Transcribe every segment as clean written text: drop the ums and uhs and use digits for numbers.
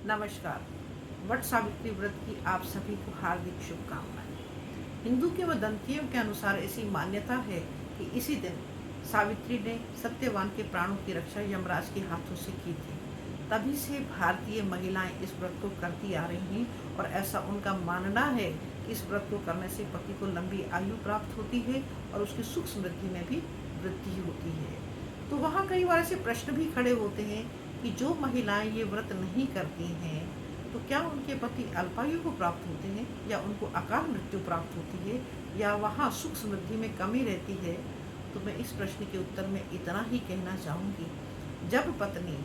नमस्कार। वट सावित्री व्रत की आप सभी को हार्दिक शुभकामनाएं। हिंदू के वदंतियों के अनुसार ऐसी मान्यता है कि इसी दिन सावित्री ने सत्यवान के प्राणों की रक्षा यमराज के हाथों से की थी। तभी से भारतीय महिलाएं इस व्रत को करती आ रही हैं और ऐसा उनका मानना है कि इस व्रत को करने से पति को लंबी आयु प्राप्त होती है और उसकी सुख समृद्धि में भी वृद्धि होती है। तो वहाँ कई बार ऐसे प्रश्न भी खड़े होते हैं कि जो महिलाएं ये व्रत नहीं करती हैं तो क्या उनके पति अल्पायु को प्राप्त होते हैं या उनको अकाल मृत्यु प्राप्त होती है या वहाँ सुख समृद्धि में कमी रहती है। तो मैं इस प्रश्न के उत्तर में इतना ही कहना चाहूँगी, जब पत्नी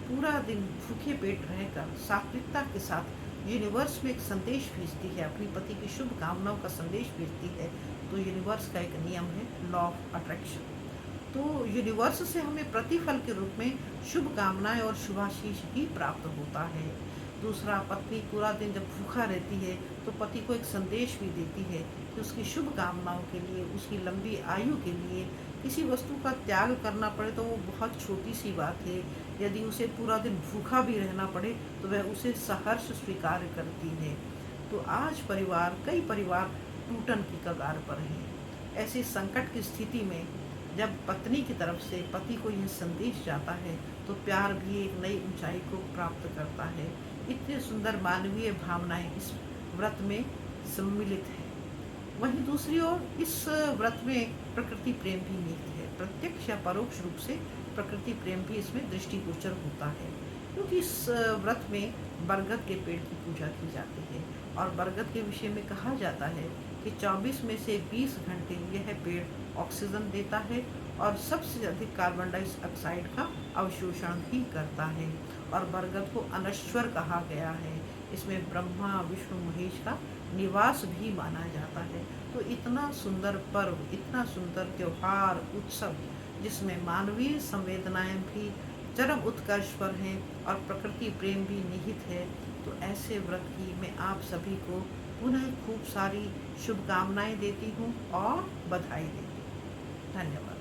पूरा दिन भूखे पेट रहकर सात्विकता के साथ यूनिवर्स में एक संदेश भेजती है, अपनी पति की शुभ कामनाओं का संदेश भेजती है, तो यूनिवर्स का एक नियम है लॉ ऑफ अट्रैक्शन। तो यूनिवर्स से हमें प्रतिफल के रूप में शुभ कामनाएं और शुभाशीष ही प्राप्त होता है। दूसरा, पत्नी पूरा दिन जब भूखा रहती है तो पति को एक संदेश भी देती है कि उसकी शुभ कामनाओं के लिए, उसकी लंबी आयु के लिए किसी वस्तु का त्याग करना पड़े तो वो बहुत छोटी सी बात है। यदि उसे पूरा दिन भूखा भी रहना पड़े तो वह उसे सहर्ष स्वीकार करती है। तो आज कई परिवार टूटन की कगार पर हैं। ऐसे संकट की स्थिति में जब पत्नी की तरफ से पति को यह संदेश जाता है तो प्यार भी एक नई ऊंचाई को प्राप्त करता है। इतने सुंदर मानवीय भावनाएं इस व्रत में सम्मिलित है। वहीं दूसरी ओर इस व्रत में प्रकृति प्रेम भी निहित है। प्रत्यक्ष या परोक्ष रूप से प्रकृति प्रेम भी इसमें दृष्टिगोचर होता है, क्योंकि इस व्रत में बरगद के पेड़ की पूजा की जाती है और बरगद के विषय में कहा जाता है कि 24 में से 20 घंटे यह पेड़ ऑक्सीजन देता है और सबसे अधिक कार्बन डाइऑक्साइड का अवशोषण भी करता है। और बरगद को अनश्वर कहा गया है। इसमें ब्रह्मा विष्णु महेश का निवास भी माना जाता है। तो इतना सुंदर पर्व, इतना सुंदर त्योहार, उत्सव, जिसमें मानवीय संवेदनाएं भी चरम उत्कर्ष पर हैं और प्रकृति प्रेम भी निहित है। तो ऐसे व्रत की मैं आप सभी को पुनः खूब सारी शुभकामनाएं देती हूँ और बधाई देती हूँ। धन्यवाद।